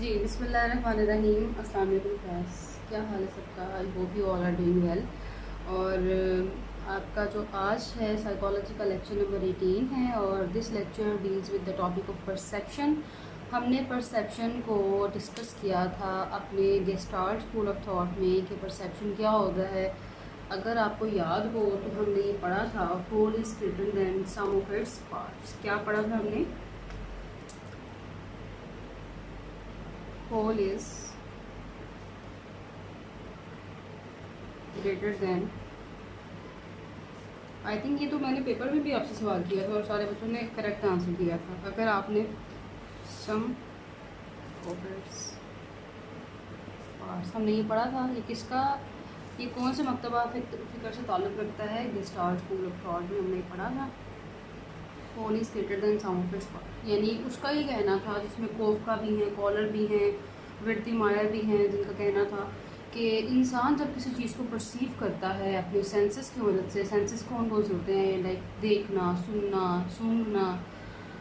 जी, बिस्मिल्लाहिर्रहमानिर्रहीम। अस्सलाम वालेकुम क्लास, क्या हाल है सबका? I hope you all are doing well. और आपका जो आज है साइकोलॉजी का लेक्चर नंबर 18 है और this lecture deals with the topic of perception. हमने परसेप्शन को डिस्कस किया था अपने गेस्टाल्ट स्कूल ऑफ थॉट में कि परसेप्शन क्या होता है। अगर आपको याद हो तो हमने ये पढ़ा था, whole is greater than sum of its parts. क्या पढ़ा था हमने? Whole is greater than, I think ये तो मैंने पेपर में भी आपसे सवाल किया था और सारे बच्चों ने करेक्ट आंसर दिया था। अगर आपने सम ऑफ इट्स पार्ट्स, हमने ये पढ़ा था, ये किसका, ये कौन से मकतबा फ़िक्र से ताल्लुक़ रखता है? गेस्टाल्ट स्कूल ऑफ थॉट में हमने ये पढ़ा था, whole is greater than sum of its part. यानी उसका ही कहना था, जिसमें कोफ का भी है, कॉलर भी हैं, विर्तीमायर भी हैं, जिनका कहना था कि इंसान जब किसी चीज़ को परसीव करता है अपने सेंसेस की मदद से, सेंसेस कौन कौन से होते हैं, लाइक देखना, सुनना, सूंघना,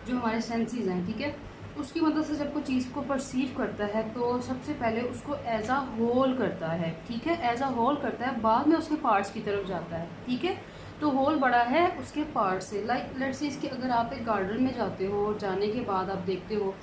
जो हमारे सेंसेस हैं, ठीक है, उसकी मदद से जब कोई चीज़ को परसीव करता है तो सबसे पहले उसको एज अ होल करता है, ठीक है, एज अ होल करता है, बाद में उसके पार्ट्स की तरफ जाता है, ठीक है। तो होल बड़ा है उसके पार्ट से। लाइक लेट्स से इसके, अगर आप एक गार्डन में जाते हो और जाने के बाद आप देखते हो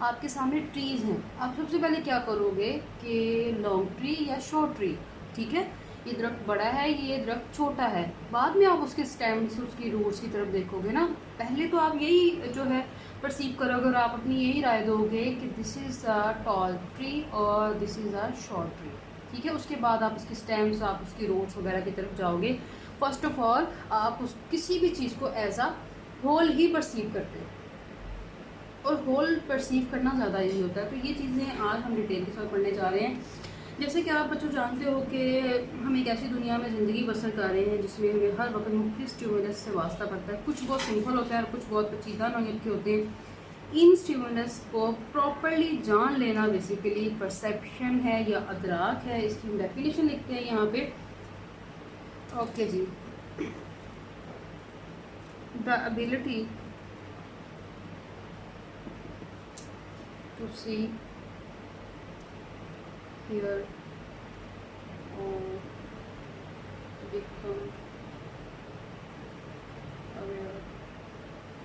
आपके सामने ट्रीज़ हैं, आप सबसे पहले क्या करोगे कि लॉन्ग ट्री या शॉर्ट ट्री, ठीक है, ये दरख्त बड़ा है, ये दरख्त छोटा है, बाद में आप उसके स्टेम्स, उसकी रूट्स की तरफ देखोगे ना। पहले तो आप यही जो है परसीव करोगे और आप अपनी यही राय दोगे कि this is a tall tree और this is a short tree, ठीक है। उसके बाद आप उसके स्टेम्स, आप उसकी रूट्स वगैरह की तरफ जाओगे। फर्स्ट ऑफ ऑल आप उस किसी भी चीज़ को एज अ होल ही परसीव करते हो और होल परसीव करना ज़्यादा यही होता है। तो ये चीज़ें आज हम डिटेल के साथ पढ़ने जा रहे हैं। जैसे कि आप बच्चों जानते हो कि हम एक ऐसी दुनिया में ज़िंदगी बसर कर रहे हैं जिसमें हमें हर वक्त मुख्तलिफ स्टिमुलस से वास्ता पड़ता है। कुछ बहुत सिंपल होता है और कुछ बहुत पेचीदा नौइयत के होते हैं। इन स्टिमुलस को प्रॉपरली जान लेना बेसिकली परसेप्शन है या अदराक है। इसकी हम डेफिनेशन लिखते हैं यहाँ पे। ओके जी, the ability to see, hear or become aware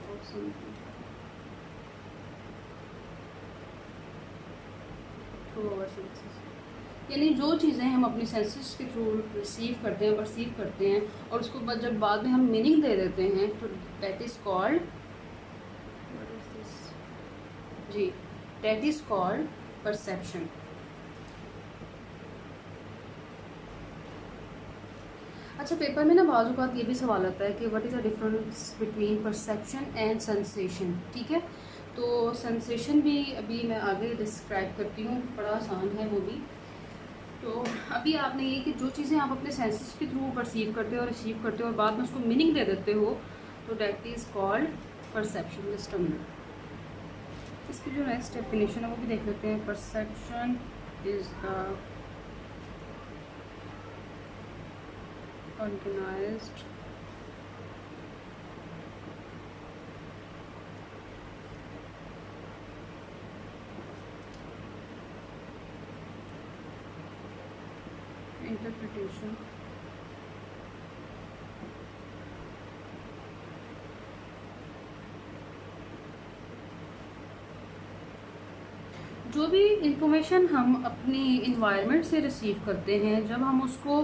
of something through our senses। यानी जो चीज़ें हम अपने सेंसेस के थ्रू रिसीव करते हैं, परसीव करते हैं और उसको जब बाद में हम मीनिंग दे देते हैं तो that is called, what is this जी, दैट इज़ कॉल्ड परसेप्शन। अच्छा, पेपर में ना बाज़ औक़ात ये भी सवाल आता है कि what is the difference between perception and sensation, ठीक है। तो सेंसेशन भी अभी मैं आगे डिस्क्राइब करती हूँ, बड़ा आसान है वो भी। तो अभी आपने ये कि जो चीज़ें आप अपने सेंसेस के थ्रू परसीव करते हो और रिसीव करते हो और बाद में उसको मीनिंग दे देते हो तो that is called perception. Just a minute, इसकी जो नेक्स्ट डेफिनेशन है वो भी देख लेते हैं। Perception is the organized interpretation जो भी इंफॉर्मेशन हम अपनी इन्वायरमेंट से रिसीव करते हैं, जब हम उसको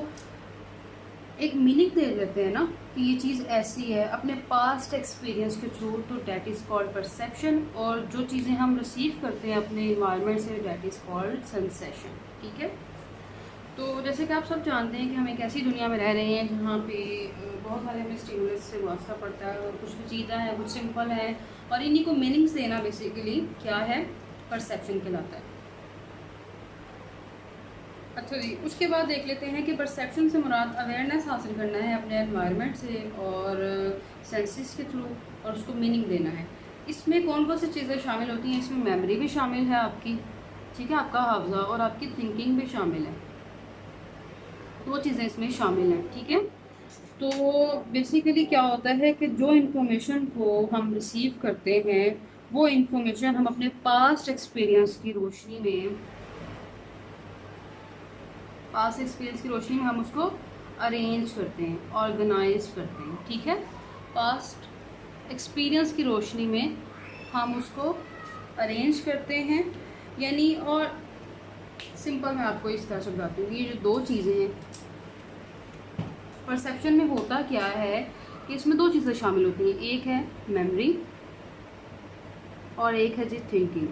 एक मीनिंग दे देते हैं ना कि ये चीज़ ऐसी है अपने पास्ट एक्सपीरियंस के थ्रू, तो डैट इज़ कॉल्ड परसेप्शन। और जो चीज़ें हम रिसीव करते हैं अपने इन्वायरमेंट से, डैट इज़ कॉल्ड सेंसेशन, ठीक है। तो जैसे कि आप सब जानते हैं कि हम एक ऐसी दुनिया में रह रहे हैं जहाँ पे बहुत सारे हमें स्टिमुलस से वास्ता पड़ता है और कुछ पेचीदा है, कुछ सिंपल है, और इन्हीं को मीनिंग्स देना बेसिकली क्या है, परसेप्शन कहलाता है। अच्छा जी, उसके बाद देख लेते हैं कि परसेप्शन से मुराद अवेयरनेस हासिल करना है अपने एनवायरनमेंट से और सेंसेस के थ्रू और उसको मीनिंग देना है। इसमें कौन कौन सी चीज़ें शामिल होती हैं? इसमें मेमोरी भी शामिल है आपकी, ठीक है, आपका हाफजा, और आपकी थिंकिंग भी शामिल है। दो चीज़ें इसमें शामिल हैं, ठीक है। तो बेसिकली क्या होता है कि जो इन्फॉर्मेशन को हम रिसीव करते हैं वो इंफॉर्मेशन हम अपने पास्ट एक्सपीरियंस की रोशनी में हम उसको अरेंज करते हैं, ऑर्गेनाइज करते हैं, ठीक है। पास्ट एक्सपीरियंस की रोशनी में हम उसको अरेंज करते हैं, यानी और सिंपल मैं आपको इस तरह समझाती हूँ। ये जो दो चीज़ें हैं, परसेप्शन में होता क्या है कि इसमें दो चीज़ें शामिल होती हैं, एक है मेमोरी और एक है जी थिंकिंग,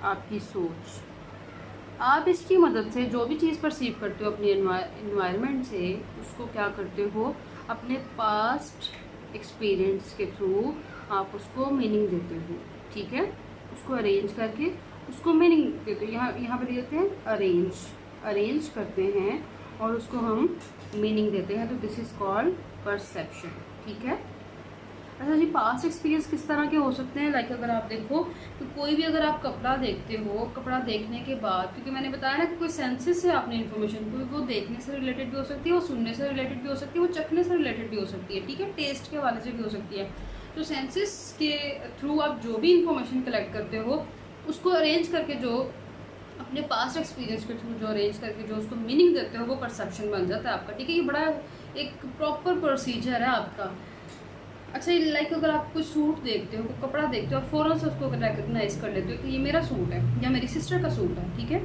आपकी सोच। आप इसकी मदद से जो भी चीज़ परसीव करते हो अपने इन्वायरमेंट से, उसको क्या करते हो, अपने पास्ट एक्सपीरियंस के थ्रू आप उसको मीनिंग देते हो, ठीक है। उसको अरेंज करके उसको मीनिंग देते हो। यहाँ पर देते हैं अरेंज करते हैं और उसको हम मीनिंग देते हैं, तो दिस इज़ कॉल्ड परसेप्शन, ठीक है। अच्छा जी, पास्ट एक्सपीरियंस किस तरह के हो सकते हैं? लाइक अगर आप देखो तो कोई भी अगर आप कपड़ा देखते हो, कपड़ा देखने के बाद, क्योंकि मैंने बताया ना कि कोई सेंसेस से आपने इन्फॉर्मेशन, कोई वो देखने से रिलेटेड भी हो सकती है, वो सुनने से रिलेटेड भी हो सकती है, वो चखने से रिलेटेड भी हो सकती है, ठीक है, टेस्ट के हवाले से भी हो सकती है। तो सेंसेस के थ्रू आप जो भी इंफॉर्मेशन कलेक्ट करते हो, उसको अरेंज करके जो अपने पास्ट एक्सपीरियंस के थ्रू जो अरेंज करके जो उसको मीनिंग देते हो, वो परसेप्शन बन जाता है आपका, ठीक है। ये बड़ा एक प्रॉपर प्रोसीजर है आपका। अच्छा, लाइक अगर आप कोई सूट देखते हो, कोई कपड़ा देखते हो, आप फ़ौरन से उसको रिकग्नाइज कर लेते हो कि ये मेरा सूट है या मेरी सिस्टर का सूट है, ठीक है।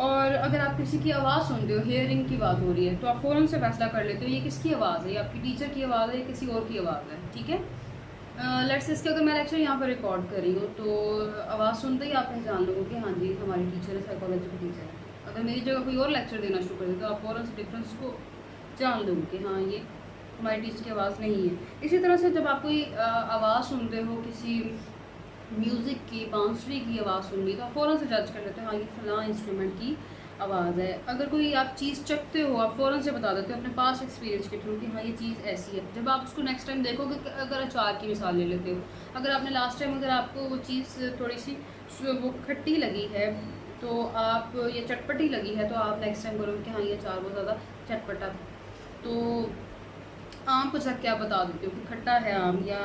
और अगर आप किसी की आवाज़ सुनते हो, हेयरिंग की बात हो रही है, तो आप फ़ौरन से फैसला कर लेते हो ये किसकी आवाज़ है, ये आपकी टीचर की आवाज़ है या किसी और की आवाज़ है, ठीक है। लेट्स से इसके अगर मैं लेक्चर यहाँ पर रिकॉर्ड कर रही हूँ, तो आवाज़ सुनते ही आप पहचान लोगे कि हाँ जी हमारी टीचर है, साइकोलॉजी की टीचर है। अगर मेरी जगह कोई और लेक्चर देना शुरू कर दे तो आप फ़ौरन से डिफरेंस को जान लोगे कि हाँ ये हमारी टीचर की आवाज़ नहीं है। इसी तरह से जब आप कोई आवाज़ सुनते हो, किसी म्यूज़िक की, बांसुरी की आवाज़ सुन ली, तो आप फ़ौरन से जज कर लेते हो हाँ ये फलां इंस्ट्रूमेंट की आवाज़ है। अगर कोई आप चीज़ चखते हो, आप फ़ौरन से बता देते हो अपने पास एक्सपीरियंस के थ्रू कि हाँ ये चीज़ ऐसी है। जब आप उसको नेक्स्ट टाइम देखोगे, अगर अचार की मिसाल ले लेते हो, अगर आपने लास्ट टाइम अगर आपको वो चीज़ थोड़ी सी वो खट्टी लगी है, तो आप ये चटपटी लगी है, तो आप नेक्स्ट टाइम बोलोगे कि हाँ ये अचार बहुत ज़्यादा चटपटा था। तो आम को जब क्या बता देते हो कि खट्टा है आम, या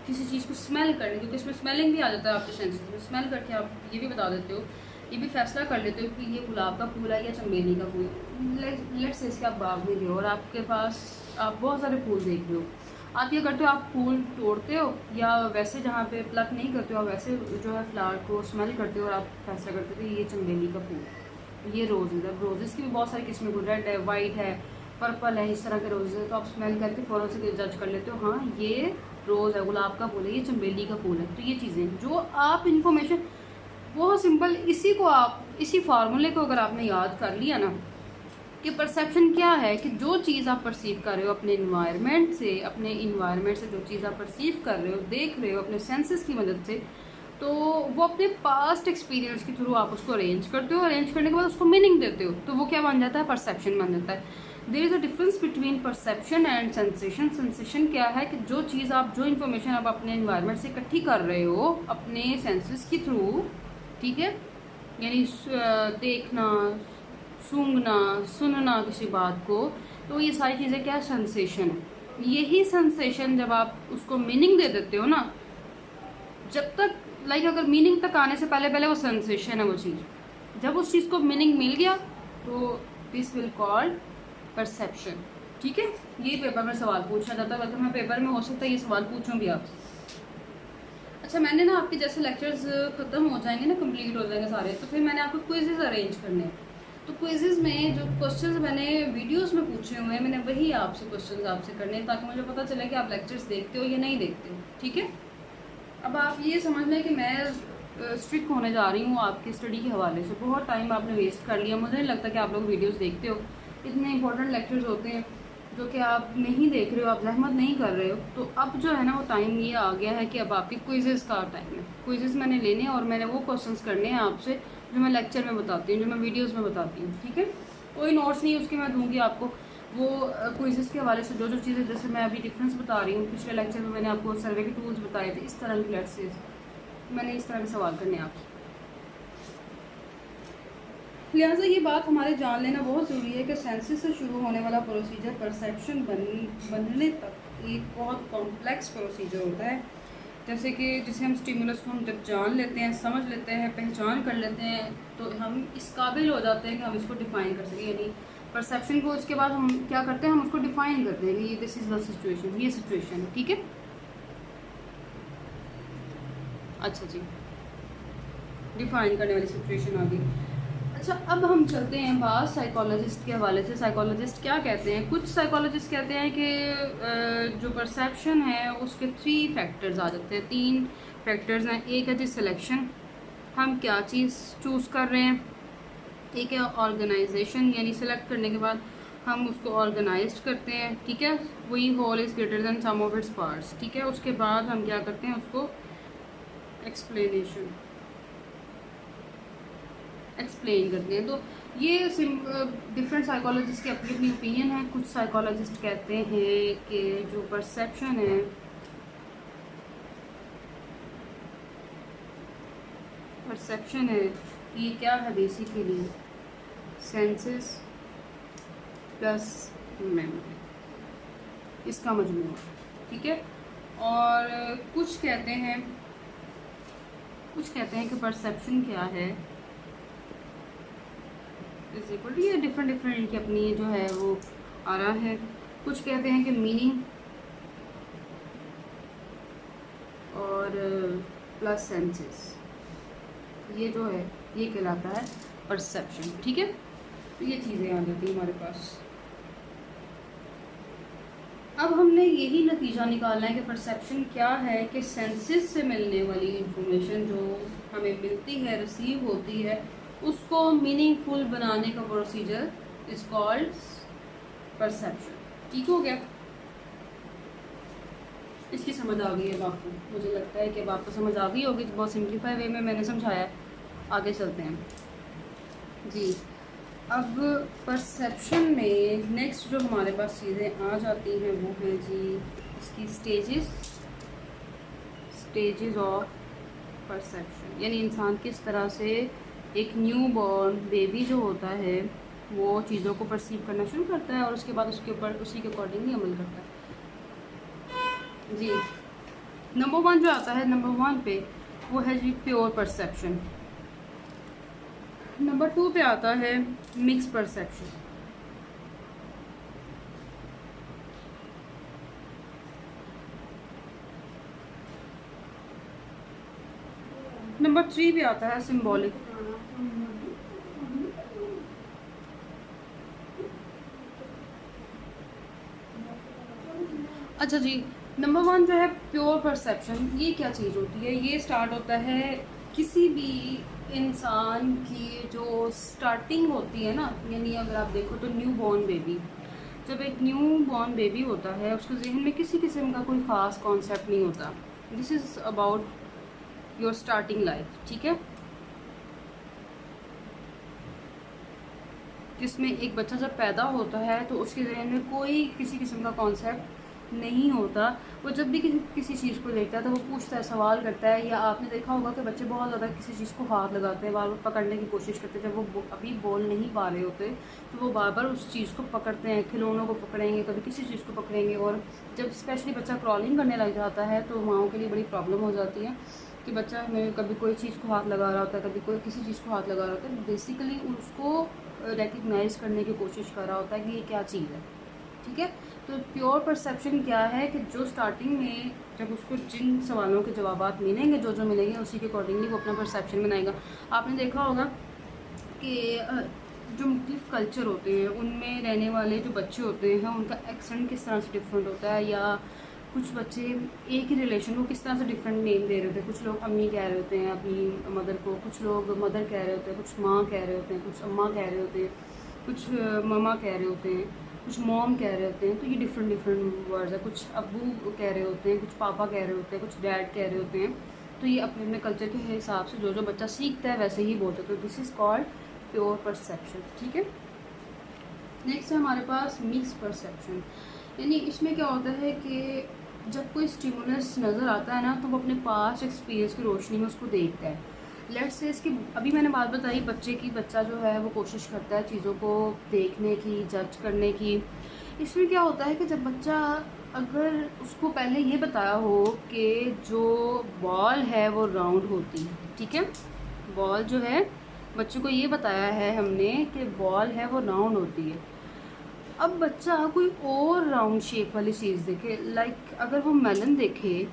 किसी चीज़ को स्मेल करने, क्योंकि इसमें स्मेलिंग भी आ जाता है आपके सेंसेस में, स्मेल करके आप ये भी बता देते हो, ये भी फैसला कर लेते हो कि ये गुलाब का फूल है या चमेली का फूल। लेट्स से इसके आप बाग में गए और आपके पास आप बहुत सारे फूल देख रहे हो, आप ये करते हो, आप फूल तोड़ते हो या वैसे जहाँ पे प्लक नहीं करते हो, आप वैसे जो है फ्लावर को स्मेल करते हो और आप फैसला करते हो कि ये चमेली का फूल, ये रोज़ है। रोज़ेस की भी बहुत सारी किस्में, रेड है, वाइट है, पर्पल है, इस तरह के रोज़ है। तो आप स्मेल करके फ़ौरन से जज कर लेते हो हाँ ये रोज़ है, गुलाब का फूल है, ये चमेली का फूल है। तो ये चीज़ें जो आप इन्फॉर्मेशन, बहुत सिंपल, इसी को आप, इसी फार्मूले को अगर आपने याद कर लिया ना कि परसेप्शन क्या है, कि जो चीज़ आप परसीव कर रहे हो अपने इन्वायरमेंट से जो चीज़ आप परसीव कर रहे हो, देख रहे हो अपने सेंसेस की मदद से, तो वो अपने पास्ट एक्सपीरियंस के थ्रू आप उसको अरेंज करते हो। अरेंज करने के बाद उसको मीनिंग देते हो, तो वो क्या बन जाता है, परसेप्शन बन जाता है। There is a difference between perception and sensation. Sensation क्या है कि जो चीज़ आप, जो इन्फॉर्मेशन आप अपने इन्वायरमेंट से इकट्ठी कर रहे हो अपने सेंसेस के थ्रू, ठीक है, यानी देखना, सूंघना, सुनना किसी बात को, तो ये सारी चीज़ें क्या, सेंसेशन है। यही सेंसेशन जब आप उसको मीनिंग दे देते हो ना, जब तक लाइक अगर मीनिंग तक आने से पहले पहले वो सेंसेशन है वो चीज़, जब उस चीज़ को मीनिंग मिल गया तो दिस विल कॉल्ड परसेप्शन, ठीक है। ये पेपर में सवाल पूछा जाता है, वैसे मैं पेपर में हो सकता है ये सवाल पूछूं भी आपसे। अच्छा, मैंने ना आपके जैसे लेक्चर्स ख़त्म हो जाएंगे ना, कंप्लीट हो जाएंगे सारे, तो फिर मैंने आपको क्विजेज अरेंज करने हैं। तो क्विजेज में जो क्वेश्चंस मैंने वीडियोस में पूछे हुए हैं, मैंने वही आपसे क्वेश्चंस आपसे करने हैं, ताकि मुझे पता चले कि आप लेक्चर्स देखते हो या नहीं देखते हो, ठीक है। अब आप ये समझ लें कि मैं स्ट्रिक्ट होने जा रही हूँ आपकी स्टडी के हवाले से। बहुत टाइम आपने वेस्ट कर लिया, मुझे नहीं लगता कि आप लोग वीडियोस देखते हो। इतने इंपॉर्टेंट लेक्चर्स होते हैं जो कि आप नहीं देख रहे हो, आप जहमत नहीं कर रहे हो। तो अब जो है ना वो टाइम ये आ गया है कि अब आपके क्विजेज़ का टाइम है। क्विजेज़ मैंने लेने हैं और मैंने वो क्वेश्चंस करने हैं आपसे जो मैं लेक्चर में बताती हूँ, जो मैं वीडियोज़ में बताती हूँ, ठीक है। कोई नोट्स नहीं उसके मैं दूँगी आपको। वो क्विजेज़ के हवाले से जो जो चीज़ें, जैसे मैं अभी डिफरेंस बता रही हूँ, पिछले लेक्चर में मैंने आपको सर्वे के टूल्स बताए थे, इस तरह की लेट्स मैंने इस तरह के सवाल करने हैं आपसे। लिहाजा ये बात हमारे जान लेना बहुत ज़रूरी है कि सेंसेस से शुरू होने वाला प्रोसीजर परसेप्शन बनने तक एक बहुत कॉम्प्लेक्स प्रोसीजर होता है। जैसे कि जिसे हम स्टिमुलस को हम जब जान लेते हैं, समझ लेते हैं, पहचान कर लेते हैं, तो हम इस काबिल हो जाते हैं कि हम इसको डिफ़ाइन कर सकें। यानी परसेप्शन को इसके बाद हम क्या करते हैं, हम उसको डिफ़ाइन करते हैं कि ये दिस इज़ द सिचुएशन, ये सिचुएशन है, ठीक है। अच्छा जी, डिफ़ाइन करने वाली सिचुएशन आ गई। अच्छा, अब हम चलते हैं बात साइकोलॉजिस्ट के हवाले से। साइकोलॉजिस्ट क्या कहते हैं? कुछ साइकोलॉजिस्ट कहते हैं कि जो परसेप्शन है उसके 3 फैक्टर्स आ जाते हैं, 3 फैक्टर्स हैं। एक है जी सिलेक्शन, हम क्या चीज़ चूज़ कर रहे हैं। एक है ऑर्गेनाइजेशन, यानी सेलेक्ट करने के बाद हम उसको ऑर्गेनाइज करते हैं, ठीक है। वही whole is greater than sum of its parts, ठीक है। उसके बाद हम क्या करते हैं, उसको एक्सप्लेन करते हैं। तो ये डिफरेंट साइकोलॉजिस्ट की अपनी अपनी ओपिनियन है। कुछ साइकोलॉजिस्ट कहते हैं कि जो परसेप्शन है ये क्या है, बेसिकली सेंसेस प्लस मेमोरी, इसका मजमूआ, ठीक है। और कुछ कहते हैं कि परसेप्शन क्या है इज इक्वल, ये डिफरेंट इनकी अपनी जो है वो आ रहा है। कुछ कहते हैं कि मीनिंग और प्लस सेंसेस, ये जो है ये कहलाता है परसेप्शन, ठीक है। तो ये चीज़ें आ जाती हैं हमारे पास। अब हमने यही नतीजा निकालना है कि परसेप्शन क्या है, कि सेंसेस से मिलने वाली इंफॉर्मेशन जो हमें मिलती है, रिसीव होती है, उसको मीनिंगफुल बनाने का प्रोसीजर इज कॉल्ड परसेप्शन, ठीक हो गया। इसकी समझ आ गई है आपको? मुझे लगता है कि अब आपको समझ आ गई होगी, बहुत सिंप्लीफाई वे में मैंने समझाया। आगे चलते हैं जी। अब परसेप्शन में नेक्स्ट जो हमारे पास चीज़ें आ जाती हैं वो हैं जी इसकी स्टेजेस ऑफ परसेप्शन, यानी इंसान किस तरह से एक न्यू बॉर्न बेबी जो होता है वो चीज़ों को परसीव करना शुरू करता है और उसके बाद उसके ऊपर उसी के अकॉर्डिंगली अमल करता है जी। नंबर 1 जो आता है, नंबर 1 पे वो है जी प्योर परसेप्शन। नंबर 2 पे आता है मिक्स परसेप्शन। नंबर 3 पे आता है सिंबॉलिक। अच्छा जी, नंबर 1 जो है प्योर परसेप्शन, ये क्या चीज़ होती है? ये स्टार्ट होता है किसी भी इंसान की जो स्टार्टिंग होती है ना, यानी अगर आप देखो तो न्यू बॉर्न बेबी, जब एक न्यू बॉर्न बेबी होता है उसके जहन में किसी किस्म का कोई ख़ास कॉन्सेप्ट नहीं होता। This is about your starting life, ठीक है। जिसमें एक बच्चा जब पैदा होता है तो उसके जहन में कोई किसी किस्म का कॉन्सेप्ट नहीं होता। वो जब भी किसी चीज़ को देखता है तो वो पूछता है, सवाल करता है। या आपने देखा होगा कि बच्चे बहुत ज़्यादा किसी चीज़ को हाथ लगाते हैं, बार बार पकड़ने की कोशिश करते हैं। जब वो अभी बोल नहीं पा रहे होते तो वो बार बार उस चीज़ को पकड़ते हैं, खिलौनों को पकड़ेंगे, कभी किसी चीज़ को पकड़ेंगे। और जब स्पेशली बच्चा क्रॉलिंग करने लग जाता है तो माओं के लिए बड़ी प्रॉब्लम हो जाती है कि बच्चा हमें कभी कोई चीज़ को हाथ लगा रहा होता है, कभी कोई किसी चीज़ को हाथ लगा रहा होता है। बेसिकली उसको रिकग्नाइज़ करने की कोशिश कर रहा होता है कि ये क्या चीज़ है, ठीक है। तो प्योर परसेप्शन क्या है कि जो स्टार्टिंग में जब उसको जिन सवालों के जवाब मिलेंगे, जो मिलेंगे उसी के अकॉर्डिंगली वो अपना परसेप्शन बनाएगा। आपने देखा होगा कि जो मुख्तलिफ कल्चर होते हैं उनमें रहने वाले जो बच्चे होते हैं उनका एक्सेंट किस तरह से डिफरेंट होता है, या कुछ बच्चे एक ही रिलेशन को किस तरह से डिफरेंट नेम दे रहे होते हैं। कुछ लोग अम्मी कह रहे होते हैं अपनी मदर को, कुछ लोग मदर कह रहे होते हैं, कुछ माँ कह रहे होते हैं, कुछ अम्मा कह रहे होते हैं, कुछ ममा कह रहे होते हैं, कुछ मॉम कह रहे होते हैं। तो ये डिफरेंट वर्ड्स है। कुछ अब्बू कह रहे होते हैं, कुछ पापा कह रहे होते हैं, कुछ डैड कह रहे होते हैं। तो ये अपने अपने कल्चर के हिसाब से जो बच्चा सीखता है वैसे ही बोलते हैं। तो this is called pure perception, ठीक है। नेक्स्ट है हमारे पास मिक्स परसेप्शन, यानी इसमें क्या होता है कि जब कोई स्टिमुलस नज़र आता है ना तो वो अपने पास्ट एक्सपीरियंस की रोशनी में उसको देखता है। लेट्स से इसकी अभी मैंने बात बताई बच्चे की, बच्चा जो है वो कोशिश करता है चीज़ों को देखने की, जज करने की। इसमें क्या होता है कि जब बच्चा अगर उसको पहले ये बताया हो कि जो बॉल है वो राउंड होती है, ठीक है, बॉल जो है, बच्चों को ये बताया है हमने कि बॉल है वो राउंड होती है। अब बच्चा कोई और राउंड शेप वाली चीज़ देखे, लाइक अगर वो मेलन देखे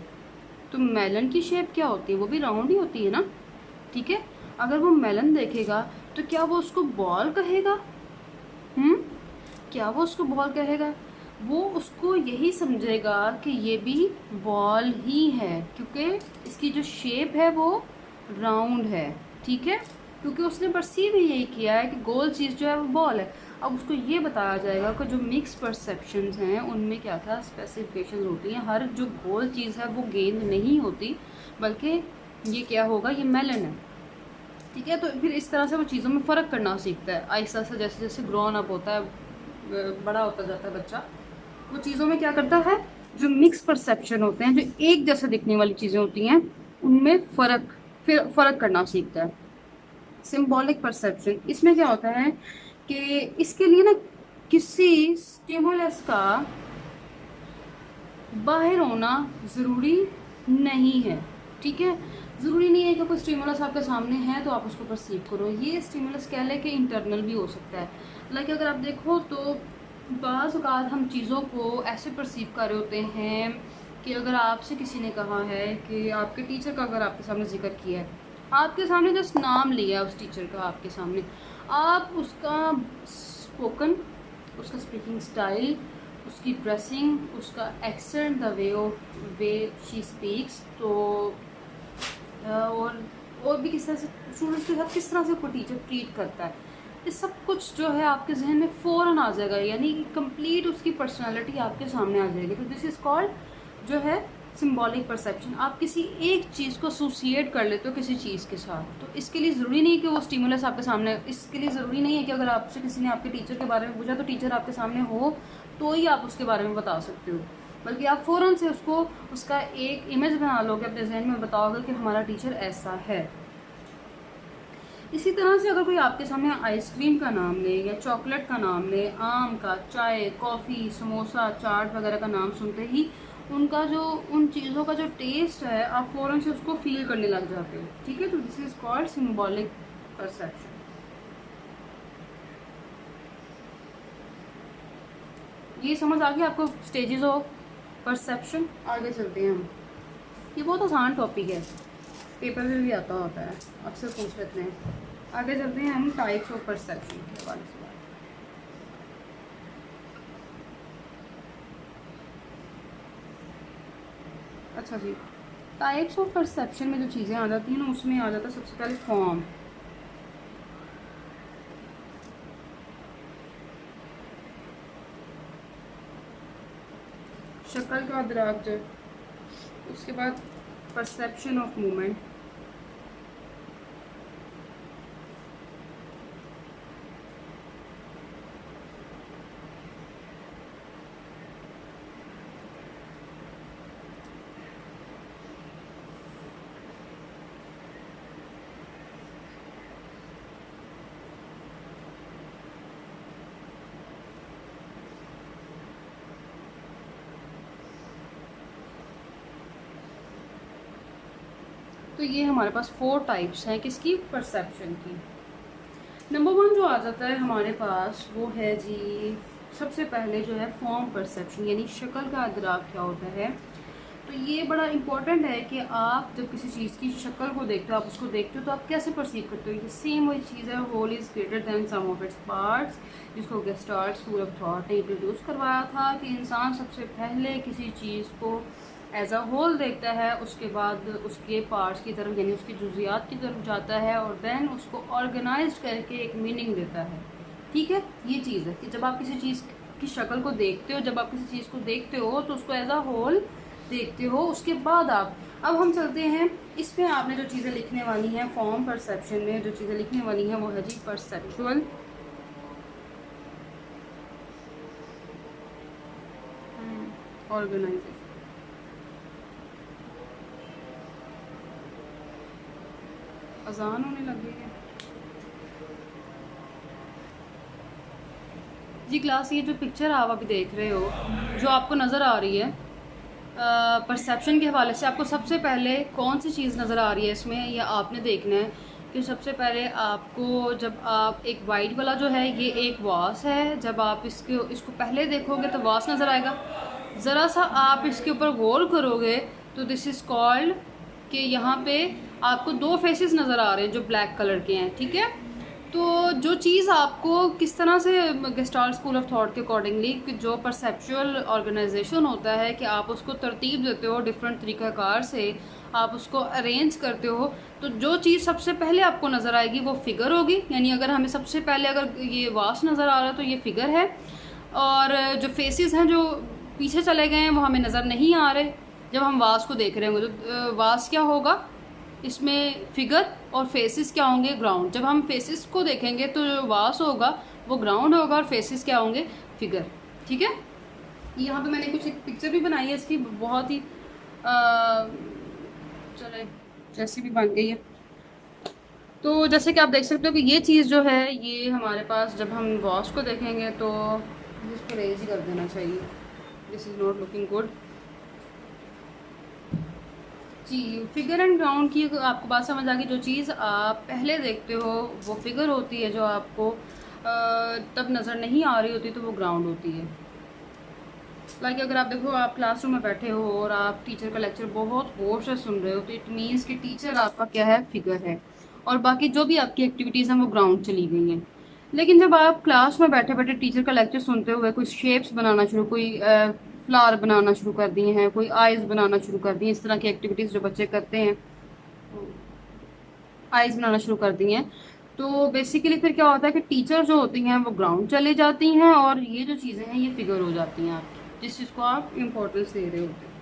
तो मेलन की शेप क्या होती है, वो भी राउंड ही होती है ना, ठीक है। अगर वो मेलन देखेगा तो क्या वो उसको बॉल कहेगा? हम्म, क्या वो उसको बॉल कहेगा? वो उसको यही समझेगा कि ये भी बॉल ही है, क्योंकि इसकी जो शेप है वो राउंड है, ठीक है, क्योंकि उसने परसीव ही यही किया है कि गोल चीज़ जो है वो बॉल है। अब उसको ये बताया जाएगा कि जो मिक्स परसेप्शंस हैं उनमें क्या क्या स्पेसिफिकेशंस होती हैं। हर जो गोल चीज़ है वो गेंद नहीं होती, बल्कि ये क्या होगा, ये मेलन है, ठीक है। तो फिर इस तरह से वो चीज़ों में फ़र्क करना सीखता है आहिस्ता से, जैसे जैसे ग्रोन अप होता है, बड़ा होता जाता है बच्चा, वो चीज़ों में क्या करता है, जो मिक्स परसेप्शन होते हैं, जो एक जैसे दिखने वाली चीज़ें होती हैं, उनमें फ़र्क करना सीखता है। सिंबॉलिक परसेप्शन, इसमें क्या होता है कि इसके लिए ना किसी स्टिमुलस का बाहर होना ज़रूरी नहीं है, ठीक है। ज़रूरी नहीं है कि कोई स्टिमुलस आपके सामने है तो आप उसको परसीव करो। ये स्टिमुलस कह लें कि इंटरनल भी हो सकता है। लाइक अगर आप देखो तो बाज़ औक़ात हम चीज़ों को ऐसे परसीव कर रहे होते हैं कि अगर आपसे किसी ने कहा है कि आपके टीचर का अगर आपके सामने जिक्र किया है, आपके सामने जस्ट नाम लिया है उस टीचर का आपके सामने, आप उसका स्पोकन, उसका स्पीकिंग स्टाइल, उसकी ड्रेसिंग, उसका accent, the way she speaks, तो और भी किस तरह से स्टूडेंट्स के साथ किस तरह से कोई टीचर ट्रीट करता है, ये सब कुछ जो है आपके जहन में फ़ौरन आ जाएगा, यानी कि कंप्लीट उसकी पर्सनालिटी आपके सामने आ जाएगी। तो दिस इज़ कॉल्ड जो है सिंबॉलिक परसेप्शन। आप किसी एक चीज़ को एसोसिएट कर लेते हो किसी चीज़ के साथ, तो इसके लिए ज़रूरी नहीं कि वो स्टिमुलस आपके सामने, इसके लिए ज़रूरी नहीं है कि अगर आपसे किसी ने आपके टीचर के बारे में पूछा तो टीचर आपके सामने हो तो ही आप उसके बारे में बता सकते हो, बल्कि आप फ़ौरन से उसको उसका एक इमेज बना लोगे अपने जहन में, बताओगे कि हमारा टीचर ऐसा है। इसी तरह से अगर कोई आपके सामने आइसक्रीम का नाम ले या चॉकलेट का नाम ले, आम का, चाय, कॉफ़ी, समोसा, चाट वगैरह का नाम सुनते ही उनका जो उन चीज़ों का जो टेस्ट है आप फ़ौरन से उसको फील करने लग जाते हो, ठीक है। तो this is called symbolic perception. ये समझ आ गया आपको स्टेजेस ऑफ परसेप्शन। आगे चलते हैं हम, ये बहुत आसान टॉपिक है, पेपर में भी आता होता है, अक्सर पूछ लेते हैं। आगे चलते हैं हम टाइप्स ऑफ परसेप्शन के हवाले से। अच्छा जी, टाइप्स ऑफ परसेप्शन में जो चीज़ें आ जाती हैं ना, उसमें आ जाता है सबसे पहले फॉर्म। शक्ल का अदराक, उसके बाद परसेप्शन ऑफ मूवमेंट, तो ये हमारे पास 4 टाइप्स हैं किसकी, परसेप्शन की। नंबर 1 जो आ जाता है हमारे पास वो है जी, सबसे पहले जो है फॉर्म परसेप्शन, यानी शक्ल का अदराक क्या होता है। तो ये बड़ा इंपॉर्टेंट है कि आप जब किसी चीज़ की शक्ल को देखते हो, आप उसको देखते हो तो आप कैसे परसीव करते हो। ये सेम वही चीज़ है, whole is greater than sum of its parts, जिसको गेस्टाल्ट स्कूल ऑफ थॉट ने इंट्रोड्यूस करवाया था कि इंसान सबसे पहले किसी चीज़ को एज अ होल देखता है, उसके बाद उसके पार्ट्स की तरफ यानी उसकी जुजियात की तरफ जाता है और देन उसको ऑर्गेनाइज करके एक मीनिंग देता है, ठीक है। ये चीज़ है कि जब आप किसी चीज़ की शक्ल को देखते हो, जब आप किसी चीज़ को देखते हो तो उसको एज अ होल देखते हो, उसके बाद आप, अब हम चलते हैं इसमें आपने जो चीज़ें लिखने वाली हैं फॉर्म परसेप्शन में, जो चीज़ें लिखने वाली हैं वो है जी परसेप्चुअल, ऑर्गेनाइजेशन, अजान होने लग गई है, जी क्लास, ये जो पिक्चर आप अभी देख रहे हो, जो आपको नज़र आ रही है, परसेप्शन के हवाले से आपको सबसे पहले कौन सी चीज़ नज़र आ रही है इसमें, या आपने देखना है कि सबसे पहले आपको, जब आप एक वाइट वाला जो है ये एक वास है, जब आप इसको पहले देखोगे तो वास नज़र आएगा। ज़रा सा आप इसके ऊपर गौर करोगे तो दिस इज़ कॉल्ड कि यहाँ पे आपको दो फेसेस नज़र आ रहे हैं जो ब्लैक कलर के हैं, ठीक है। तो जो चीज़ आपको किस तरह से गेस्टाल्ट स्कूल ऑफ थॉट के अकॉर्डिंगली, कि जो परसेप्चुअल ऑर्गेनाइजेशन होता है कि आप उसको तरतीब देते हो डिफरेंट तरीक़ाकार से, आप उसको अरेंज करते हो, तो जो चीज़ सबसे पहले आपको नज़र आएगी वो फिगर होगी। यानी अगर हमें सबसे पहले अगर ये वास नज़र आ रहा है तो ये फिगर है, और जो फेसेस हैं जो पीछे चले गए हैं वो हमें नज़र नहीं आ रहे जब हम वास को देख रहे होंगे। तो वास क्या होगा इसमें, फिगर, और फेसेस क्या होंगे, ग्राउंड। जब हम फेसेस को देखेंगे तो जो वास होगा वो ग्राउंड होगा और फेसेस क्या होंगे, फिगर, ठीक है। यहाँ पे मैंने कुछ एक पिक्चर भी बनाई है इसकी, बहुत ही चले जैसी भी बन गई है। तो जैसे कि आप देख सकते हो कि ये चीज़ जो है ये हमारे पास, जब हम वास को देखेंगे तो इसको रेज ही कर देना चाहिए, this is not looking good जी। फिगर एंड ग्राउंड की आपको बात समझ आ गई। जो चीज़ आप पहले देखते हो वो फिगर होती है, जो आपको तब नज़र नहीं आ रही होती तो वो ग्राउंड होती है। लाइक अगर आप देखो, आप क्लासरूम में बैठे हो और आप टीचर का लेक्चर बहुत गौर से सुन रहे हो तो इट मीन्स कि टीचर आपका क्या है, फिगर है, और बाकी जो भी आपकी एक्टिविटीज़ हैं वो ग्राउंड चली गई हैं। लेकिन जब आप क्लास में बैठे बैठे टीचर का लेक्चर सुनते हुए कोई शेप्स बनाना शुरू, कोई फ्लावर बनाना शुरू कर दिए हैं, कोई आइज़ बनाना शुरू कर दी हैं, इस तरह की एक्टिविटीज़ जो बच्चे करते हैं, आइज़ बनाना शुरू कर दी हैं, तो बेसिकली फिर क्या होता है कि टीचर जो होती हैं वो ग्राउंड चली जाती हैं और ये जो चीज़ें हैं ये फिगर हो जाती हैं आपकी, जिस चीज़ को आप इम्पोर्टेंस दे रहे होते हैं।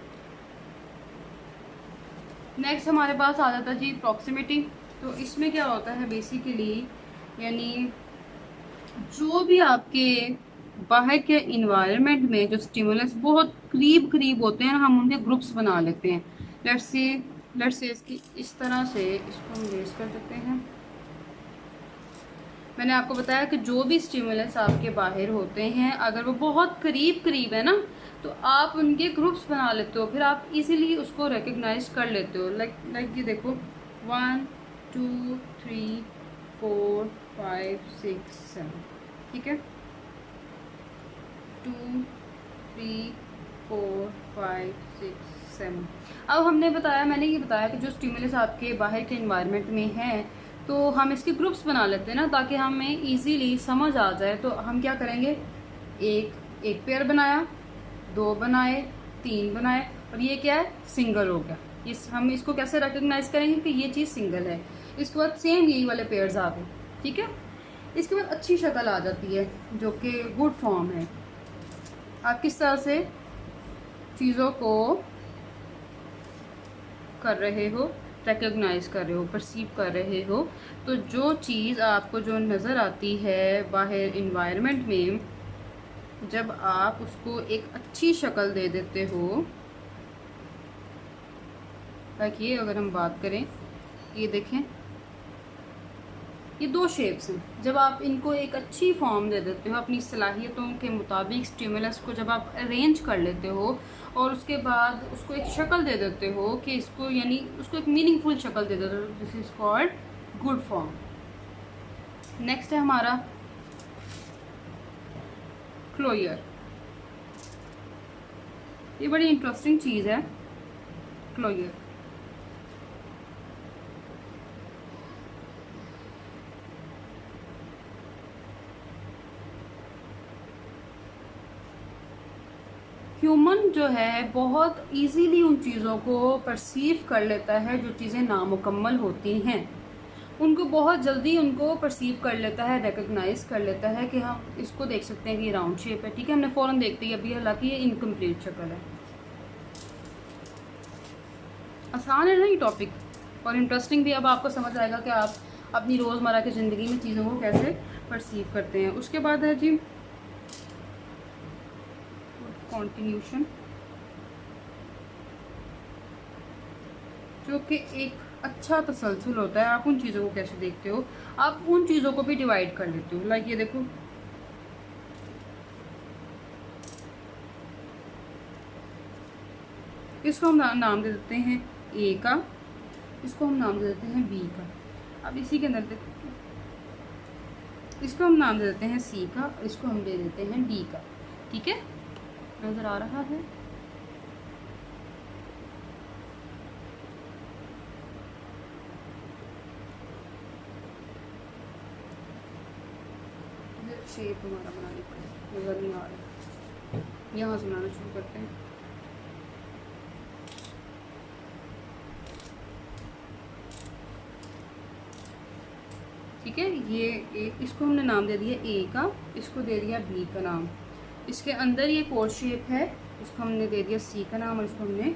नेक्स्ट हमारे पास आ जाता है जी प्रॉक्सिमिटी। तो इसमें क्या होता है बेसिकली, यानी जो भी आपके बाहर के इन्वायरमेंट में जो स्टिमुलस बहुत करीब करीब होते हैं, हम उनके ग्रुप्स बना लेते हैं। लेट्स से इसकी इस तरह से इसको हम रेज कर देते हैं। मैंने आपको बताया कि जो भी स्टिमुलस आपके बाहर होते हैं, अगर वो बहुत करीब करीब है ना, तो आप उनके ग्रुप्स बना लेते हो, फिर आप इजीली उसको रिकग्नाइज कर लेते हो। लाइक ये देखो, 1 2 3 4 5 6 7, ठीक है, 2 3 4 5 6 7। अब मैंने ये बताया कि जो स्टिमुलस आपके बाहर के इन्वायरमेंट में है तो हम इसके ग्रुप्स बना लेते हैं ना, ताकि हमें इजीली समझ आ जाए। तो हम क्या करेंगे, एक पेयर बनाया, 2 बनाए, 3 बनाए, और ये क्या है, सिंगल हो गया। हम इसको कैसे रिकग्नाइज करेंगे कि ये चीज़ सिंगल है। इसके बाद सेम यही वाले पेयर्स आ गए, ठीक है। इसके बाद अच्छी शक्ल आ जाती है जो कि गुड फॉर्म है। आप किस तरह से चीज़ों को कर रहे हो, रिकग्नाइज कर रहे हो, परसीव कर रहे हो। तो जो चीज़ आपको जो नज़र आती है बाहर इन्वायरमेंट में, जब आप उसको एक अच्छी शक्ल दे देते हो, लाइक ये अगर हम बात करें, ये देखें, ये 2 शेप्स हैं। जब आप इनको एक अच्छी फॉर्म दे देते हो, अपनी सलाहियतों के मुताबिक स्टिमुलस को जब आप अरेंज कर लेते हो और उसके बाद उसको एक शक्ल दे देते हो कि इसको, यानी उसको एक मीनिंगफुल शक्ल दे देते हो, this is called good form. Next है हमारा क्लोयर। ये बड़ी इंटरेस्टिंग चीज़ है क्लोयर। ह्यूमन जो है बहुत इजीली उन चीज़ों को परसीव कर लेता है जो चीज़ें नामुकम्मल होती हैं, उनको बहुत जल्दी उनको परसीव कर लेता है, रिकग्नाइज कर लेता है कि हम इसको देख सकते हैं कि ये राउंड शेप है, ठीक है, हमने फ़ौरन देखते ही अभी, हालांकि ये इनकम्प्लीट शक्ल है। आसान है ना ये टॉपिक, और इंटरेस्टिंग भी। अब आपको समझ आएगा कि आप अपनी रोज़मर्रा की ज़िंदगी में चीज़ों को कैसे परसीव करते हैं। उसके बाद है जी कॉन्टिन्यूशन, जो कि एक अच्छा तसलसल होता है। आप उन चीज़ों को कैसे देखते हो, आप उन चीज़ों को भी डिवाइड कर लेते हो। लाइक ये देखो, इसको हम नाम दे देते हैं ए का, इसको हम नाम दे देते हैं बी का। अब इसी के अंदर इसको हम नाम दे देते हैं सी का, और इसको हम दे देते हैं डी का। ठीक है, नज़र आ रहा है? शेप हमारा बनानी पड़ेगी, नज़र नहीं आ रहा। यहाँ से बनाना शुरू करते हैं। ठीक है, ये इसको हमने नाम दे दिया ए का, इसको दे दिया बी का नाम। इसके अंदर ये कोर शेप है, इसको हमने दे दिया सी का नाम, और इसको हमने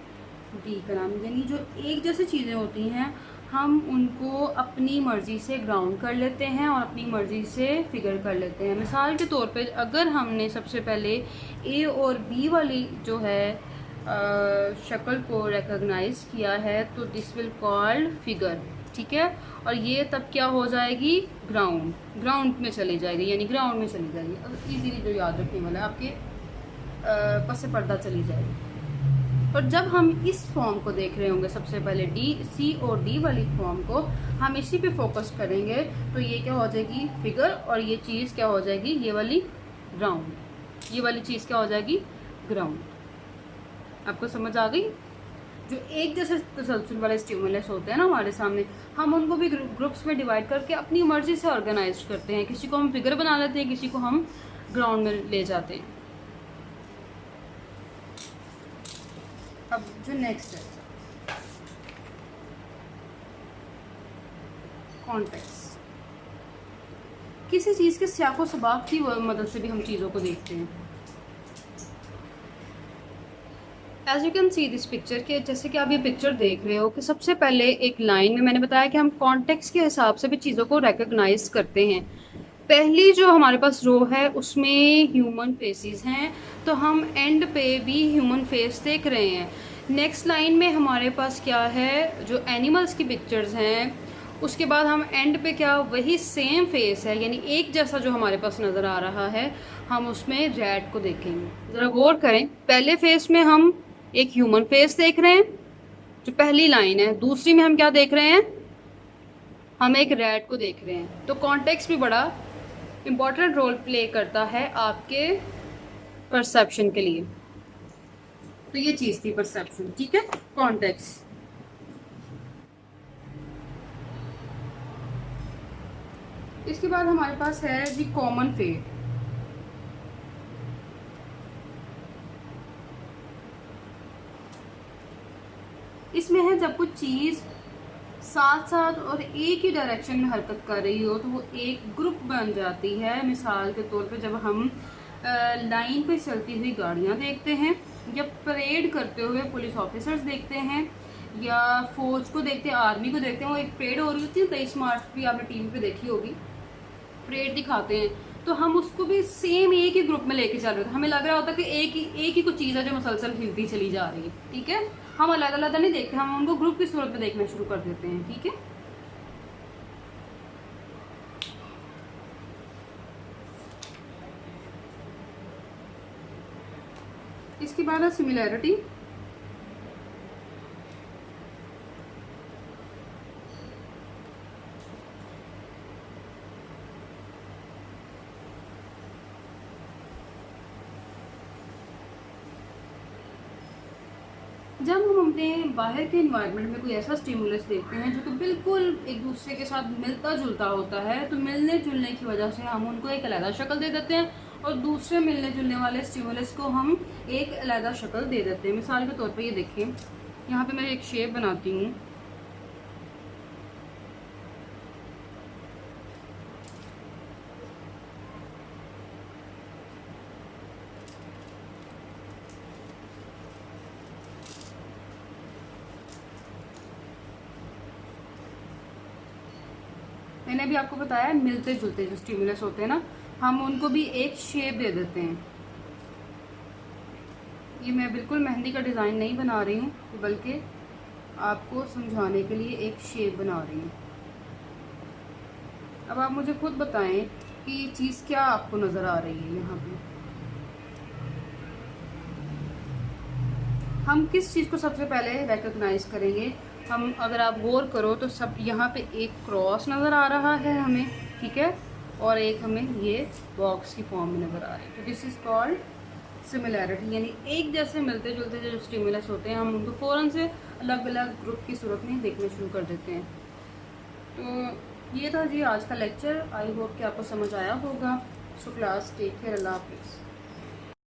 डी का नाम। यानी जो एक जैसी चीज़ें होती हैं हम उनको अपनी मर्ज़ी से ग्राउंड कर लेते हैं और अपनी मर्ज़ी से फिगर कर लेते हैं। मिसाल के तौर पे अगर हमने सबसे पहले ए और बी वाली जो है शक्ल को रिकॉग्नाइज किया है तो दिस विल कॉल्ड फिगर। ठीक है, और ये तब क्या हो जाएगी? ग्राउंड में चली जाएगी, यानी ग्राउंड में चली जाएगी। अब इजीली जो याद रखने वाला है आपके पस पर्दा चली जाएगी। और जब हम इस फॉर्म को देख रहे होंगे, सबसे पहले डी, सी और डी वाली फॉर्म को हम इसी पे फोकस करेंगे तो ये क्या हो जाएगी? फिगर, और ये चीज़ क्या हो जाएगी? ये वाली ग्राउंड। ये वाली चीज़ क्या हो जाएगी? ग्राउंड। आपको समझ आ गई? जो एक जैसे तसलसल वाले स्टिमुलस होते हैं ना हमारे सामने, हम उनको भी ग्रुप्स में डिवाइड करके अपनी मर्जी से ऑर्गेनाइज करते हैं। किसी को हम फिगर बना लेते हैं, किसी को हम ग्राउंड में ले जाते हैं। अब जो नेक्स्ट है कॉन्टेक्स्ट। किसी चीज़ के सियाको सबाब की मदद से भी हम चीज़ों को देखते हैं। As you can see this picture के, जैसे कि आप ये पिक्चर देख रहे हो कि सबसे पहले एक लाइन में मैंने बताया कि हम कॉन्टेक्स्ट के हिसाब से भी चीज़ों को रिकॉग्नाइज करते हैं। पहली जो हमारे पास रो है उसमें ह्यूमन फेसेस हैं, तो हम एंड पे भी ह्यूमन फेस देख रहे हैं। नेक्स्ट लाइन में हमारे पास क्या है? जो एनिमल्स की पिक्चर्स हैं। उसके बाद हम एंड पे क्या, वही सेम फेस है, यानी एक जैसा जो हमारे पास नज़र आ रहा है, हम उसमें रैट को देखेंगे। ज़रा गौर करें, पहले फेस में हम एक ह्यूमन फेस देख रहे हैं जो पहली लाइन है, दूसरी में हम क्या देख रहे हैं? हम एक रैट को देख रहे हैं। तो कॉन्टेक्स्ट भी बड़ा इम्पॉर्टेंट रोल प्ले करता है आपके परसेप्शन के लिए। तो ये चीज़ थी परसेप्शन। ठीक है, कॉन्टेक्स्ट। इसके बाद हमारे पास है जी कॉमन फेट। इसमें है जब कुछ चीज़ साथ साथ और एक ही डायरेक्शन में हरकत कर रही हो तो वो एक ग्रुप बन जाती है। मिसाल के तौर पे जब हम लाइन पे चलती हुई गाड़ियाँ देखते हैं, या परेड करते हुए पुलिस ऑफिसर्स देखते हैं, या फौज को देखते हैं, आर्मी को देखते हैं। वो एक परेड हो रही होती है, 23 मार्च भी आपने टीवी पे देखी होगी, परेड दिखाते हैं, तो हम उसको भी सेम एक ही ग्रुप में लेके चल रहे होते हैं। हमें लग रहा होता है कि एक ही कुछ चीज़ है जो मुसलसल हिलती चली जा रही है। ठीक है, हम अलग अलग नहीं देखते, हम उनको ग्रुप की सूरत में देखना शुरू कर देते हैं। ठीक है, इसके बाद है सिमिलैरिटी। जब हम अपने बाहर के इन्वायरमेंट में कोई ऐसा स्टिमुलस देखते हैं जो कि बिल्कुल एक दूसरे के साथ मिलता जुलता होता है, तो मिलने जुलने की वजह से हम उनको एक अलग शक्ल दे देते हैं और दूसरे मिलने जुलने वाले स्टिमुलस को हम एक अलग शक्ल दे देते हैं। मिसाल के तौर पे ये देखिए, यहाँ पे मैं एक शेप बनाती हूँ। मैंने अभी आपको बताया मिलते जुलते जो स्टिमुलस होते हैं ना, हम उनको भी एक शेप दे देते हैं। ये मैं बिल्कुल मेहंदी का डिज़ाइन नहीं बना रही हूँ, बल्कि आपको समझाने के लिए एक शेप बना रही हूँ। अब आप मुझे खुद बताएं कि ये चीज़ क्या आपको नज़र आ रही है यहाँ पे। हम किस चीज़ को सबसे पहले रिकग्नाइज़ करेंगे? हम अगर आप गौर करो तो सब यहाँ पे एक क्रॉस नज़र आ रहा है हमें, ठीक है, और एक हमें ये बॉक्स की फॉर्म में नज़र आ रही है। तो दिस इज़ कॉल्ड सिमिलैरिटी, यानी एक जैसे मिलते जुलते जो स्टिमुलस होते हैं हम उनको फ़ौरन से अलग अलग ग्रुप की सूरत में देखना शुरू कर देते हैं। तो ये था जी आज का लेक्चर। आई होप कि आपको समझ आया होगा। सो क्लास टेक केयर, अल्लाह हाफिज़।